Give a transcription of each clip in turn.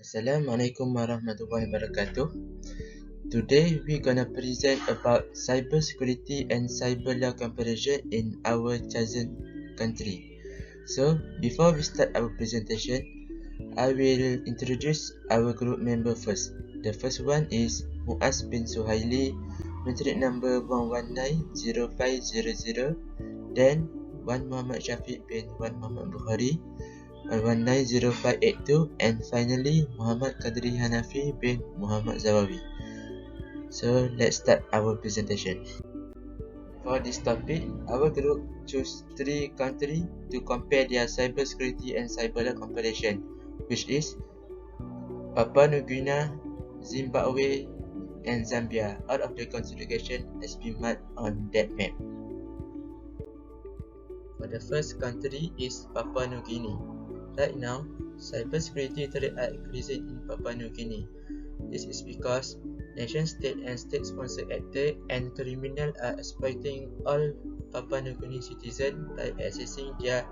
Assalamualaikum warahmatullahi wabarakatuh. Today we're gonna present about cybersecurity and cyberlaw comparison in our chosen country. So before we start our presentation, I will introduce our group member first. The first one is Mohd bin Suhaili, matric number 1190500. Then Wan Muhammad Syafiq bin Wan Muhammad Bukhari 1190582, and finally Muhammad Qadri Hanafi bin Muhammad Zawawi. So let's start our presentation. For this topic, our group choose 3 countries to compare their cybersecurity and cyberlaw comparison, which is Papua New Guinea, Zimbabwe, and Zambia. Out of the consideration has been marked on that map. For the first country is Papua New Guinea. Right now, cybersecurity threats are increasing in Papua New Guinea. This is because nation-state and state-sponsored actors and criminals are exploiting all Papua New Guinea citizens by accessing their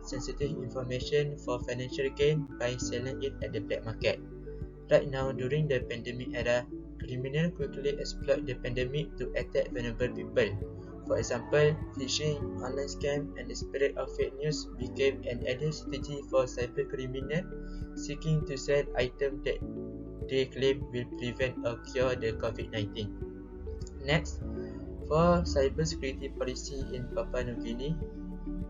sensitive information for financial gain by selling it at the black market. Right now, during the pandemic era, criminals quickly exploit the pandemic to attack vulnerable people. For example, phishing, online scam, and the spread of fake news became an added strategy for cyber criminals seeking to sell items that they claim will prevent or cure the COVID-19. Next, for cybersecurity policy in Papua New Guinea,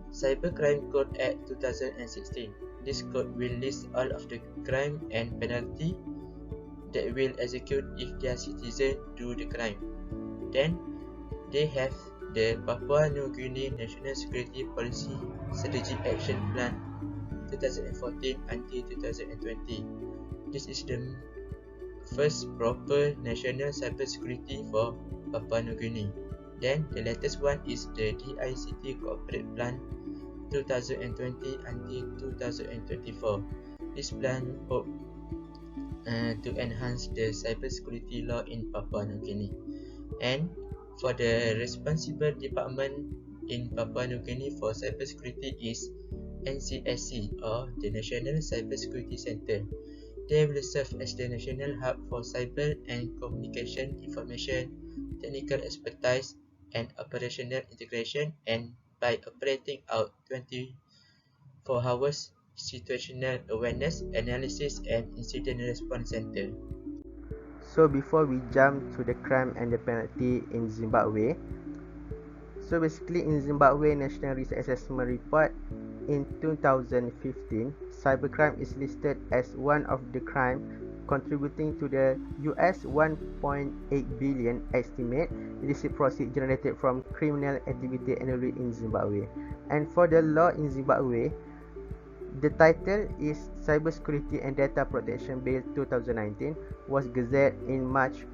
Cybercrime Code Act 2016. This code will list all of the crime and penalty that will execute if their citizens do the crime. Then, they have the Papua New Guinea National Security Policy Strategic Action Plan 2014 until 2020. This is the first proper national cybersecurity for Papua New Guinea. Then the latest one is the DICT Corporate Plan 2020 until 2024. This plan hopes to enhance the cybersecurity law in Papua New Guinea. And for the responsible department in Papua New Guinea for cybersecurity is NCSC, or the National Cybersecurity Center. They will serve as the national hub for cyber and communication information, technical expertise, and operational integration, and by operating out 24 hours situational awareness, analysis, and incident response center. So before we jump to the crime and the penalty in Zimbabwe, so basically in Zimbabwe National Risk Assessment Report in 2015, cybercrime is listed as one of the crime contributing to the US 1.8 billion estimate illicit proceeds generated from criminal activity annually in Zimbabwe. And for the law in Zimbabwe, the title is Cybersecurity and Data Protection Bill 2019, was gazetted in March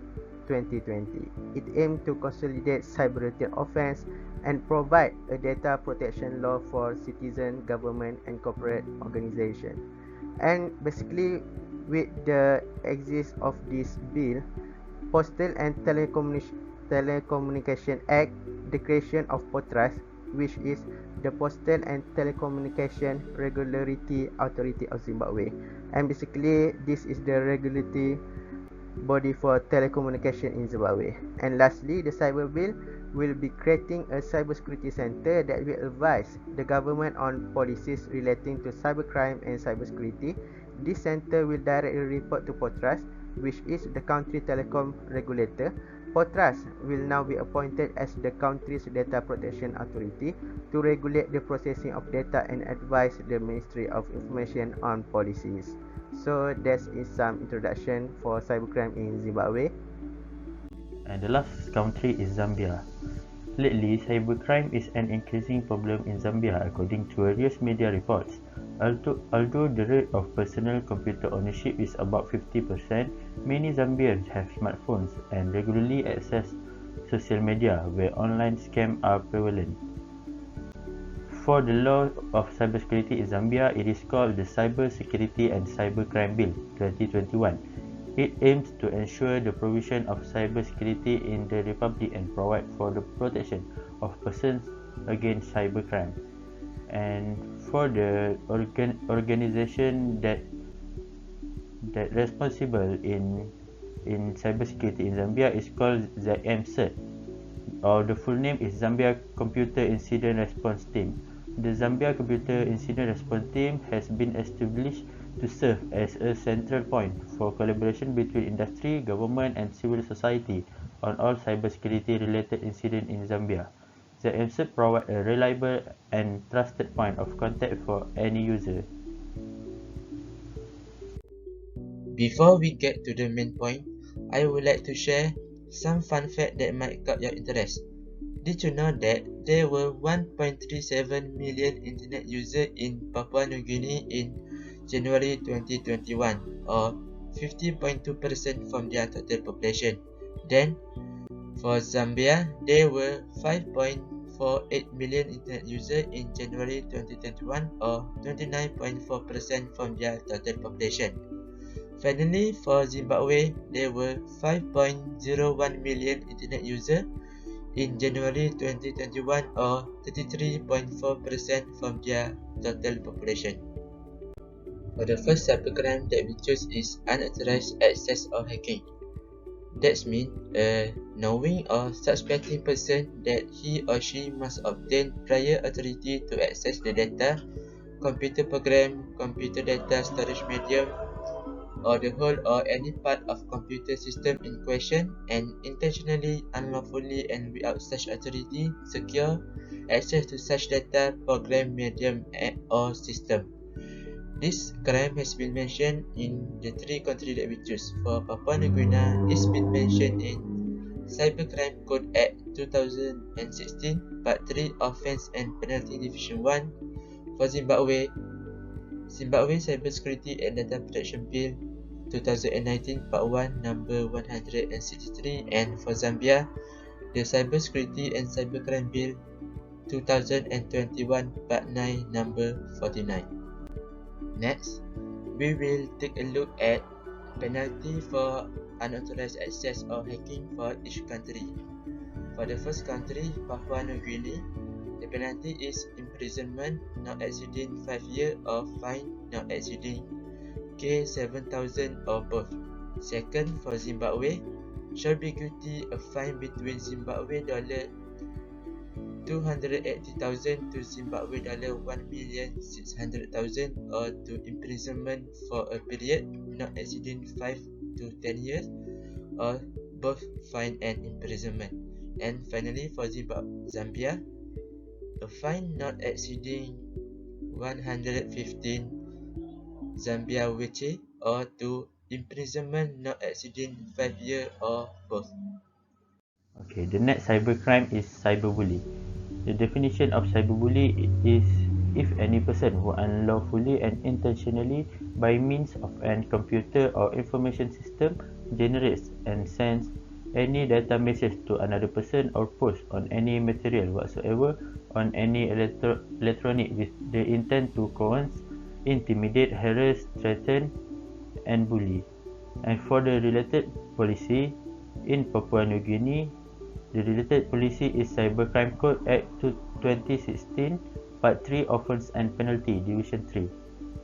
2020. It aimed to consolidate cyber-related offense and provide a data protection law for citizen, government, and corporate organization. And basically, with the exist of this bill, Postal and Telecommunication Act, the creation of POTRAS, which is the Postal and Telecommunication Regulatory Authority of Zimbabwe, and basically this is the regulatory body for telecommunication in Zimbabwe. And lastly, the cyber bill will be creating a cybersecurity center that will advise the government on policies relating to cybercrime and cybersecurity. This center will directly report to POTRAS, which is the country telecom regulator. POTRAS will now be appointed as the country's data protection authority to regulate the processing of data and advise the Ministry of Information on policies. So that is some introduction for cybercrime in Zimbabwe. And the last country is Zambia. Lately, cybercrime is an increasing problem in Zambia according to various media reports. Although the rate of personal computer ownership is about 50%, many Zambians have smartphones and regularly access social media where online scams are prevalent. For the law of cybersecurity in Zambia, it is called the Cybersecurity and Cybercrime Bill 2021. It aims to ensure the provision of cybersecurity in the Republic and provide for the protection of persons against cybercrime. And for the organization that that responsible in cybersecurity in Zambia is called ZMCERT, or the full name is Zambia Computer Incident Response Team. The Zambia Computer Incident Response Team has been established to serve as a central point for collaboration between industry, government and civil society on all cybersecurity related incidents in Zambia. The ZMCERT provides a reliable and trusted point of contact for any user. Before we get to the main point, I would like to share some fun fact that might catch your interest. Did you know that there were 1.37 million internet users in Papua New Guinea in January 2021, or 50.2% from their total population? Then, for Zambia, there were 5.48 million internet users in January 2021, or 29.4% from their total population. Finally, for Zimbabwe, there were 5.01 million internet users in January 2021, or 33.4% from their total population. For the first cybercrime that we choose is unauthorized access or hacking. That means a knowing or suspecting person that he or she must obtain prior authority to access the data, computer program, computer data storage medium, or the whole or any part of computer system in question, and intentionally, unlawfully and without such authority, secure access to such data, program, medium or system. This crime has been mentioned in the three countries that we choose. For Papua New Guinea, it's been mentioned in Cybercrime Code Act 2016, Part 3, Offence and Penalty Division 1. For Zimbabwe, Zimbabwe Cybersecurity and Data Protection Bill 2019 Part 1 number 163, and for Zambia, the Cybersecurity and Cybercrime Bill 2021 Part 9 number 49. Next, we will take a look at penalty for unauthorized access or hacking for each country. For the first country, Papua New Guinea, the penalty is imprisonment not exceeding 5 years or fine not exceeding K7,000 or both. Second, for Zimbabwe, shall be guilty a fine between Zimbabwe dollar 280,000 to Zimbabwe dollar 1,600,000 or to imprisonment for a period not exceeding 5 to 10 years or both fine and imprisonment. And finally, for Zambia, a fine not exceeding 115 Zambia Weche or to imprisonment not exceeding 5 years or both. Okay, the next cybercrime is cyberbully. The definition of cyberbully is if any person who unlawfully and intentionally by means of an computer or information system generates and sends any data message to another person or post on any material whatsoever on any electronic with the intent to coerce, intimidate, harass, threaten and bully. And for the related policy in Papua New Guinea, the related policy is Cybercrime Code Act 2016 Part 3 Offence and Penalty Division 3.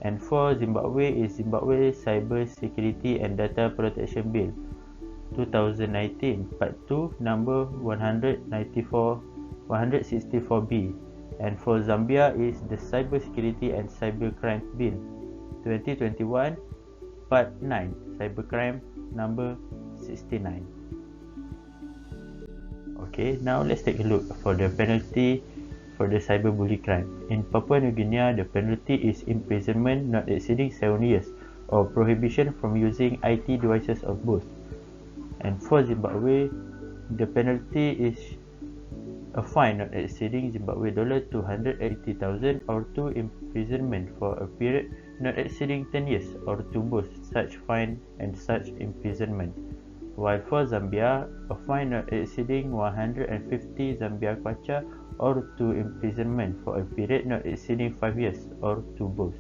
And for Zimbabwe is Zimbabwe Cybersecurity and Data Protection Bill 2019 Part 2 number 164B. And for Zambia is the Cybersecurity and Cybercrime Bill 2021 Part 9 Cybercrime number 69. Okay, now let's take a look for the penalty for the cyberbully crime. In Papua New Guinea, the penalty is imprisonment not exceeding 7 years or prohibition from using IT devices of both. And for Zimbabwe, the penalty is a fine not exceeding Zimbabwe dollar 280,000 or 2 imprisonment for a period not exceeding 10 years or to both such fine and such imprisonment. While for Zambia, a fine not exceeding 150 Zambia kwacha or to imprisonment for a period not exceeding 5 years or to both.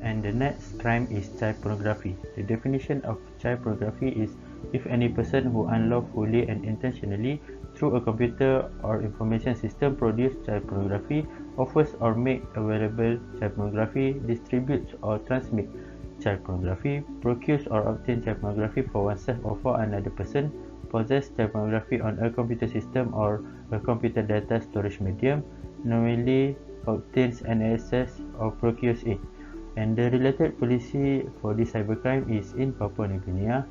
And the next crime is child pornography. The definition of child pornography is if any person who unlawfully and intentionally through a computer or information system produce child pornography offers or makes available child pornography, distributes or transmits child pornography, procures or obtains child pornography for oneself or for another person, possesses child pornography on a computer system or a computer data storage medium, knowingly obtains an access or procures it. And the related policy for this cybercrime is in Papua New Guinea.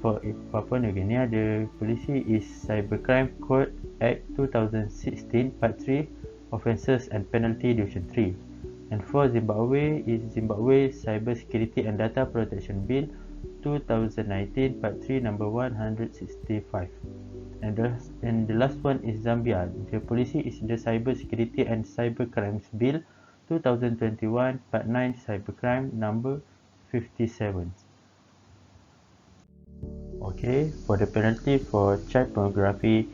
For Papua New Guinea, the policy is Cybercrime Code Act 2016 Part 3, Offences and Penalty Division 3. And for Zimbabwe is Zimbabwe Cybersecurity and Data Protection Bill 2019 Part 3 number 165. And the last one is Zambia. The policy is the Cybersecurity and Cybercrimes Bill 2021 Part 9 Cybercrime number 57. Okay, for the penalty for child pornography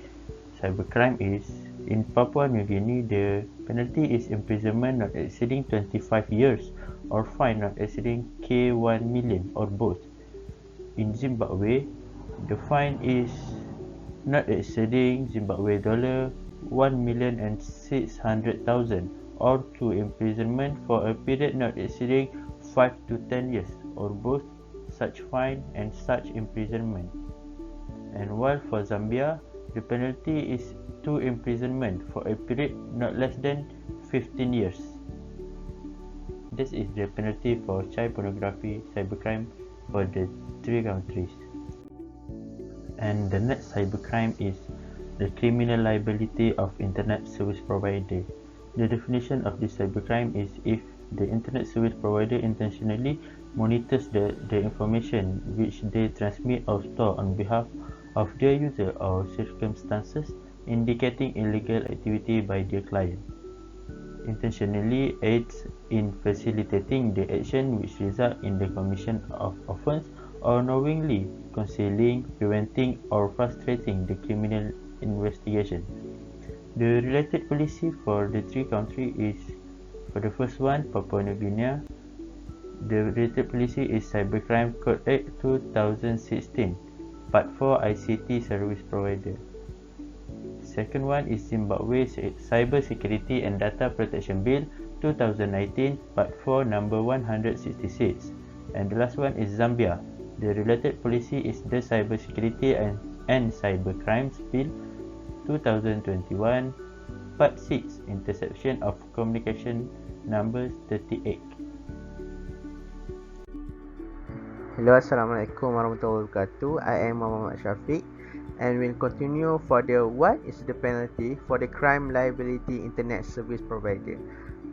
cybercrime is in Papua New Guinea, the penalty is imprisonment not exceeding 25 years or fine not exceeding K1 million or both. In Zimbabwe, the fine is not exceeding Zimbabwe dollar 1,600,000 or 2 imprisonment for a period not exceeding 5 to 10 years or both such fine and such imprisonment. And while for Zambia, the penalty is 2 imprisonment for a period not less than 15 years. This is the penalty for child pornography cybercrime for the 3 countries. And the next cybercrime is the criminal liability of internet service provider. The definition of this cybercrime is if the internet service provider intentionally monitors the information which they transmit or store on behalf of their user or circumstances indicating illegal activity by their client. Intentionally aids in facilitating the action which result in the commission of offence or knowingly concealing, preventing or frustrating the criminal investigation. The related policy for the 3 countries is, for the first one, Papua New Guinea. The related policy is Cybercrime Code Act 2016, Part 4 ICT Service Provider. Second one is Zimbabwe Cybersecurity and Data Protection Bill 2019, Part 4 number 166. And the last one is Zambia. The related policy is the Cybersecurity and Cybercrimes Bill 2021, Part 6 Interception of Communication number 38. Hello, Assalamualaikum warahmatullahi wabarakatuh. I am Mohd Syafiq and will continue for the what is the penalty for the crime liability internet service provider.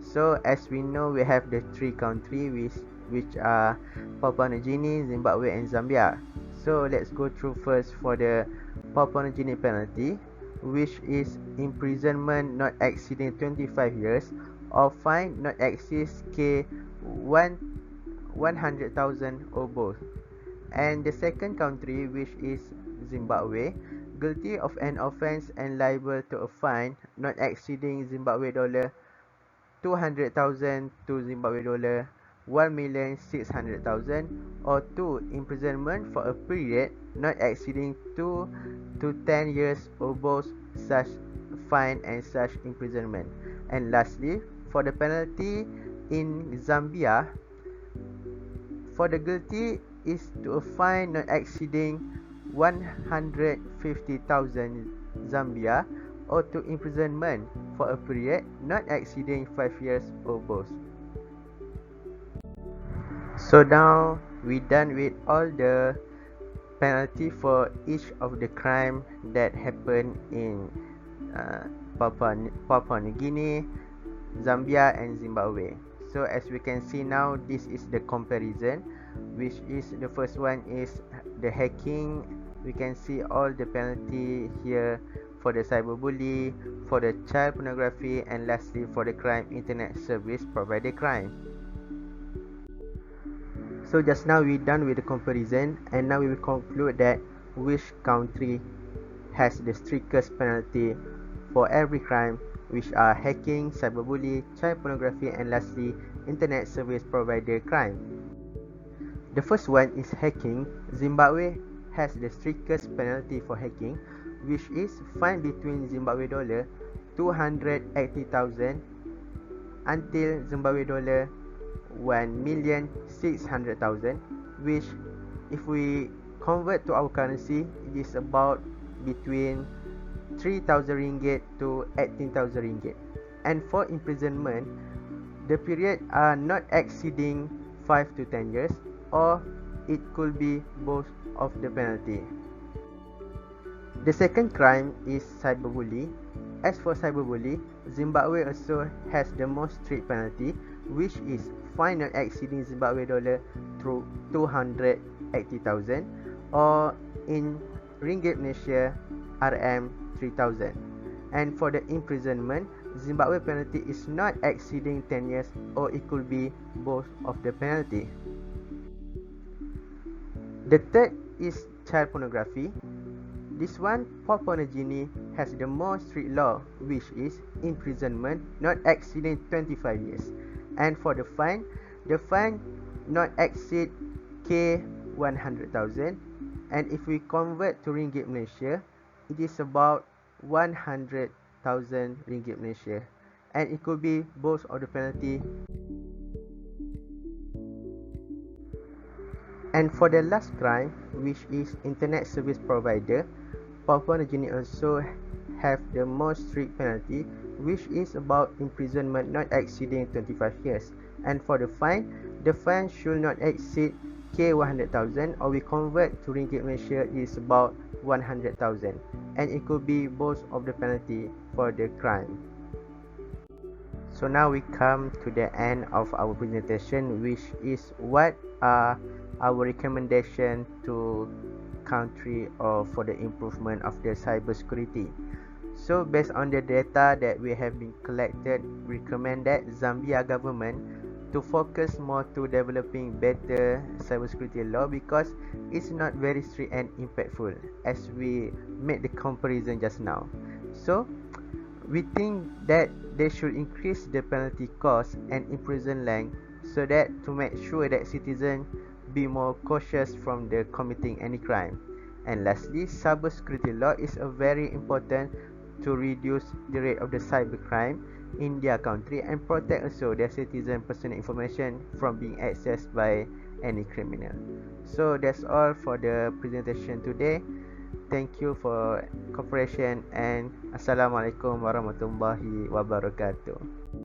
So as we know, we have the 3 countries which are Papua New Guinea, Zimbabwe and Zambia. So let's go through first for the Papua New Guinea penalty, which is imprisonment not exceeding 25 years or fine not exceed K1 100,000 or both. And the second country, which is Zimbabwe, guilty of an offence and liable to a fine not exceeding Zimbabwe dollar 200,000 to Zimbabwe dollar 1,600,000 or 2 imprisonment for a period not exceeding 2 to 10 years or both such fine and such imprisonment. And lastly, for the penalty in Zambia, for the guilty is to a fine not exceeding 150,000 Zambia or to imprisonment for a period not exceeding 5 years or both. So now we done with all the penalty for each of the crime that happened in Papua New Guinea, Zambia and Zimbabwe. So as we can see now, this is the comparison, which is the first one is the hacking. We can see all the penalty here for the cyberbully, for the child pornography, and lastly for the crime internet service provider crime. So just now we done with the comparison, and now we will conclude that which country has the strictest penalty for every crime, which are hacking, cyberbully, child pornography, and lastly internet service provider crime. The first one is hacking. Zimbabwe has the strictest penalty for hacking, which is fine between Zimbabwe dollar 280,000 until Zimbabwe dollar 1,600,000, which if we convert to our currency, it is about between 3,000 ringgit to 18,000 ringgit. And for imprisonment, the period are not exceeding 5 to 10 years, or it could be both of the penalty. The second crime is cyberbully. As for cyberbully, Zimbabwe also has the most strict penalty, which is fine not exceeding Zimbabwe dollar through 280,000, or in ringgit Malaysia RM 3,000. And for the imprisonment, Zimbabwe penalty is not exceeding 10 years, or it could be both of the penalty. The third is child pornography. This one, Papua New Guinea has the most strict law, which is imprisonment not exceeding 25 years. And for the fine not exceed K 100,000, and if we convert to ringgit Malaysia, it is about 100,000 ringgit Malaysia, and it could be both of the penalty. And for the last crime, which is internet service provider, Papua New Guinea also have the most strict penalty, which is about imprisonment not exceeding 25 years. And for the fine should not exceed K 100,000, or we convert to ringgit Malaysia, it is about 100,000, and it could be both of the penalty for the crime. So now we come to the end of our presentation, which is what are our recommendation to country or for the improvement of the cybersecurity. So based on the data that we have been collected, recommend that Zambia government to focus more to developing better cybersecurity law, because it's not very strict and impactful as we made the comparison just now. So we think that they should increase the penalty cost and imprison length, so that to make sure that citizens be more cautious from the committing any crime. And lastly, cybersecurity law is a very important to reduce the rate of the cybercrime in their country and protect also their citizen personal information from being accessed by any criminal. So that's all for the presentation today. Thank you for cooperation, and Assalamualaikum warahmatullahi wabarakatuh.